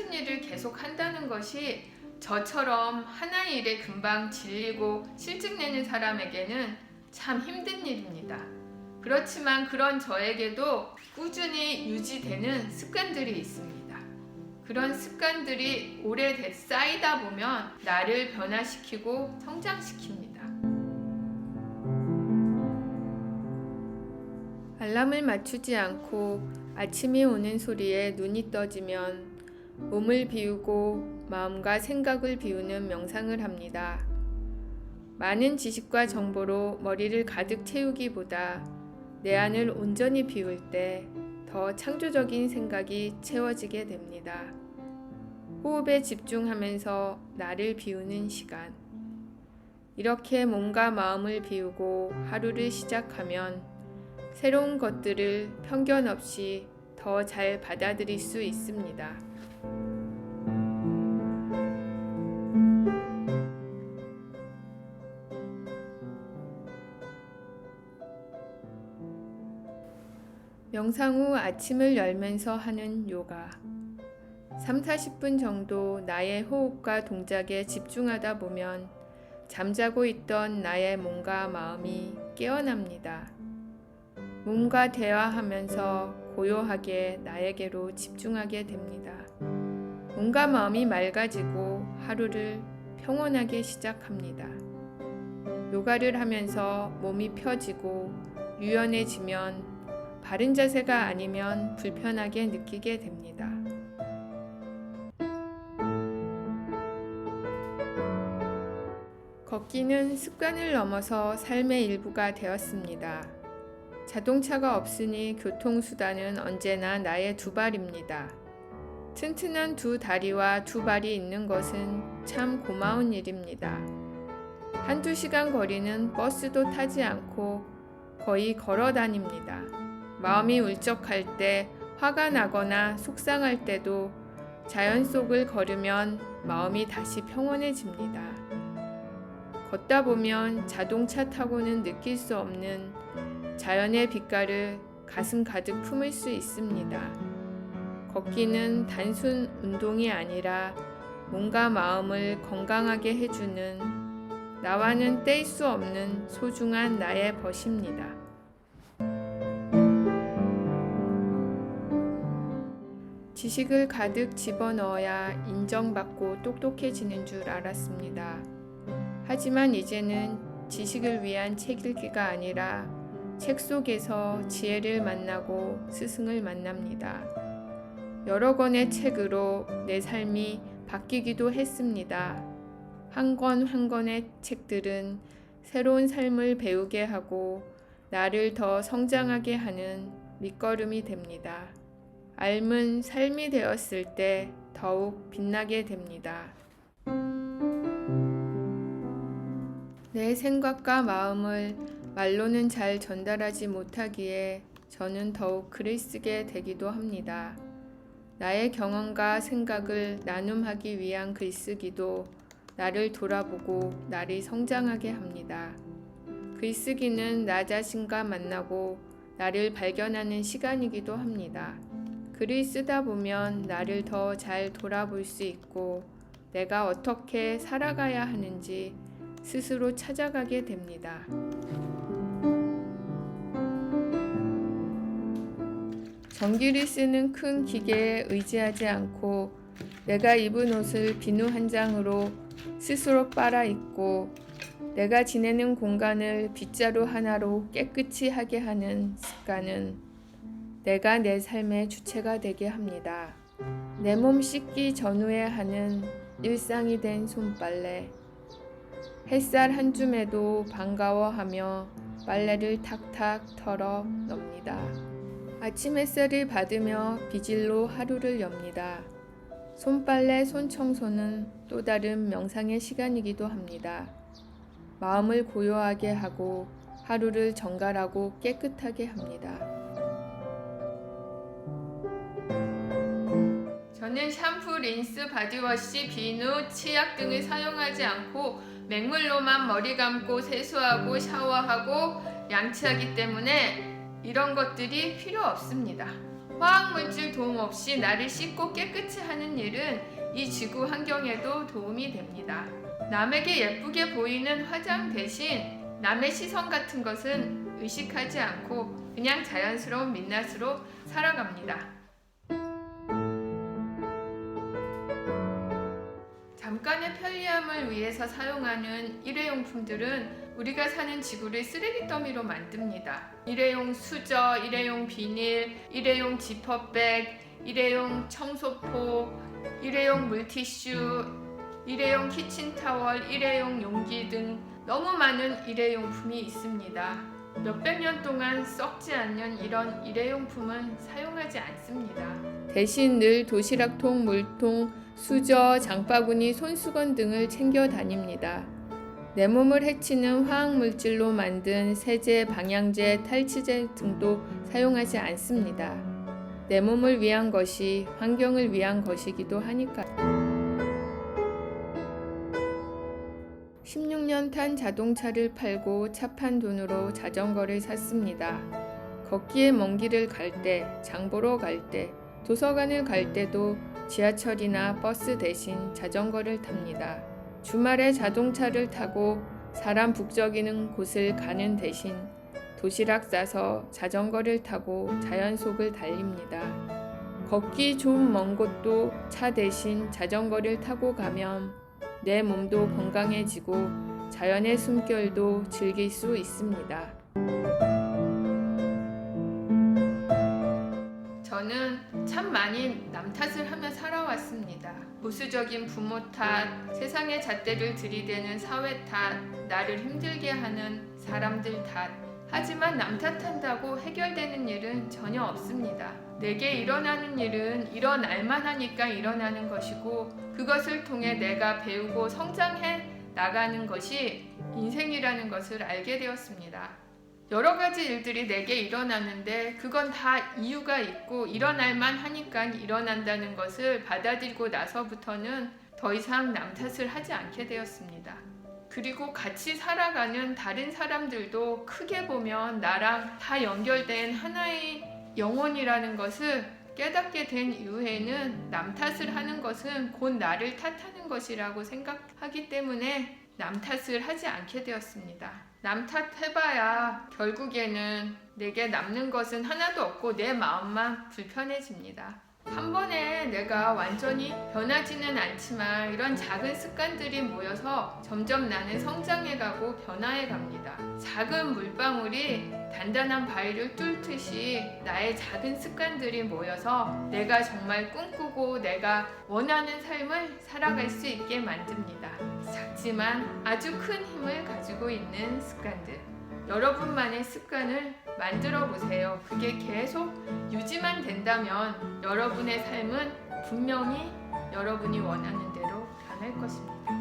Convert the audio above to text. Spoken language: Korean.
똑같은 일을 계속 한다는 것이 저처럼 하나의 일에 금방 질리고 실증내는 사람에게는 참 힘든 일입니다. 그렇지만 그런 저에게도 꾸준히 유지되는 습관들이 있습니다. 그런 습관들이 오래 쌓이다 보면 나를 변화시키고 성장시킵니다. 알람을 맞추지 않고 아침이 오는 소리에 눈이 떠지면 몸을 비우고 마음과 생각을 비우는 명상을 합니다. 많은 지식과 정보로 머리를 가득 채우기보다 내 안을 온전히 비울 때 더 창조적인 생각이 채워지게 됩니다. 호흡에 집중하면서 나를 비우는 시간. 이렇게 몸과 마음을 비우고 하루를 시작하면 새로운 것들을 편견 없이 더 잘 받아들일 수 있습니다. 명상 후 아침을 열면서 하는 요가. 3-40분 정도 나의 호흡과 동작에 집중하다 보면 잠자고 있던 나의 몸과 마음이 깨어납니다. 몸과 대화하면서 고요하게 나에게로 집중하게 됩니다. 몸과 마음이 맑아지고 하루를 평온하게 시작합니다. 요가를 하면서 몸이 펴지고 유연해지면 바른 자세가 아니면 불편하게 느끼게 됩니다. 걷기는 습관을 넘어서 삶의 일부가 되었습니다. 자동차가 없으니 교통수단은 언제나 나의 두 발입니다. 튼튼한 두 다리와 두 발이 있는 것은 참 고마운 일입니다. 1-2시간 거리는 버스도 타지 않고 거의 걸어 다닙니다. 마음이 울적할 때, 화가 나거나 속상할 때도 자연 속을 걸으면 마음이 다시 평온해집니다. 걷다 보면 자동차 타고는 느낄 수 없는 자연의 빛깔을 가슴 가득 품을 수 있습니다. 걷기는 단순 운동이 아니라 몸과 마음을 건강하게 해주는 나와는 뗄 수 없는 소중한 나의 벗입니다. 지식을 가득 집어넣어야 인정받고 똑똑해지는 줄 알았습니다. 하지만 이제는 지식을 위한 책 읽기가 아니라 책 속에서 지혜를 만나고 스승을 만납니다. 여러 권의 책으로 내 삶이 바뀌기도 했습니다. 한 권 한 권의 책들은 새로운 삶을 배우게 하고 나를 더 성장하게 하는 밑거름이 됩니다. 삶은 삶이 되었을 때 더욱 빛나게 됩니다. 내 생각과 마음을 말로는 잘 전달하지 못하기에 저는 더욱 글을 쓰게 되기도 합니다. 나의 경험과 생각을 나눔하기 위한 글쓰기도 나를 돌아보고 나를 성장하게 합니다. 글쓰기는 나 자신과 만나고 나를 발견하는 시간이기도 합니다. 글을 쓰다 보면 나를 더 잘 돌아볼 수 있고 내가 어떻게 살아가야 하는지 스스로 찾아가게 됩니다. 전기를 쓰는 큰 기계에 의지하지 않고 내가 입은 옷을 비누 한 장으로 스스로 빨아 입고 내가 지내는 공간을 빗자루 하나로 깨끗이 하게 하는 습관은 내가 내 삶의 주체가 되게 합니다. 내 몸 씻기 전후에 하는 일상이 된 손빨래. 햇살 한 줌에도 반가워하며 빨래를 탁탁 털어 넣습니다. 아침 햇살을 받으며 비질로 하루를 엽니다. 손빨래, 손청소는 또 다른 명상의 시간이기도 합니다. 마음을 고요하게 하고 하루를 정갈하고 깨끗하게 합니다. 저는 샴푸, 린스, 바디워시, 비누, 치약 등을 사용하지 않고 맹물로만 머리 감고 세수하고 샤워하고 양치하기 때문에 이런 것들이 필요 없습니다. 화학물질 도움 없이 나를 씻고 깨끗이 하는 일은 이 지구 환경에도 도움이 됩니다. 남에게 예쁘게 보이는 화장 대신 남의 시선 같은 것은 의식하지 않고 그냥 자연스러운 민낯으로 살아갑니다. 잠깐의 편리함을 위해서 사용하는 일회용품들은 우리가 사는 지구를 쓰레기 더미로 만듭니다. 일회용 수저, 일회용 비닐, 일회용 지퍼백, 일회용 청소포, 일회용 물티슈, 일회용 키친타월, 일회용 용기 등 너무 많은 일회용품이 있습니다. 몇백 년 동안 썩지 않는 이런 일회용품은 사용하지 않습니다. 대신 늘 도시락통, 물통, 수저, 장바구니, 손수건 등을 챙겨 다닙니다. 내 몸을 해치는 화학물질로 만든 세제, 방향제, 탈취제 등도 사용하지 않습니다. 내 몸을 위한 것이 환경을 위한 것이기도 하니까요. 16년 탄 자동차를 팔고 차 판 돈으로 자전거를 샀습니다. 걷기에 먼 길을 갈 때, 장 보러 갈 때, 도서관을 갈 때도 지하철이나 버스 대신 자전거를 탑니다. 주말에 자동차를 타고 사람 북적이는 곳을 가는 대신 도시락 싸서 자전거를 타고 자연 속을 달립니다. 걷기 좀 먼 곳도 차 대신 자전거를 타고 가면 내 몸도 건강해지고 자연의 숨결도 즐길 수 있습니다. 저는 참 많이 남 탓을 하며 살아왔습니다. 보수적인 부모 탓, 세상의 잣대를 들이대는 사회 탓, 나를 힘들게 하는 사람들 탓. 하지만 남 탓한다고 해결되는 일은 전혀 없습니다. 내게 일어나는 일은 일어날만 하니까 일어나는 것이고 그것을 통해 내가 배우고 성장해 나가는 것이 인생이라는 것을 알게 되었습니다. 여러 가지 일들이 내게 일어나는데 그건 다 이유가 있고 일어날만 하니까 일어난다는 것을 받아들이고 나서부터는 더 이상 남 탓을 하지 않게 되었습니다. 그리고 같이 살아가는 다른 사람들도 크게 보면 나랑 다 연결된 하나의 영혼이라는 것을 깨닫게 된 이후에는 남 탓을 하는 것은 곧 나를 탓하는 것이라고 생각하기 때문에 남 탓을 하지 않게 되었습니다. 남 탓해봐야 결국에는 내게 남는 것은 하나도 없고 내 마음만 불편해집니다. 한 번에 내가 완전히 변하지는 않지만 이런 작은 습관들이 모여서 점점 나는 성장해가고 변화해갑니다. 작은 물방울이 단단한 바위를 뚫듯이 나의 작은 습관들이 모여서 내가 정말 꿈꾸고 내가 원하는 삶을 살아갈 수 있게 만듭니다. 작지만 아주 큰 힘을 가지고 있는 습관들. 여러분만의 습관을 만들어 보세요. 그게 계속 유지만 된다면 여러분의 삶은 분명히 여러분이 원하는 대로 변할 것입니다.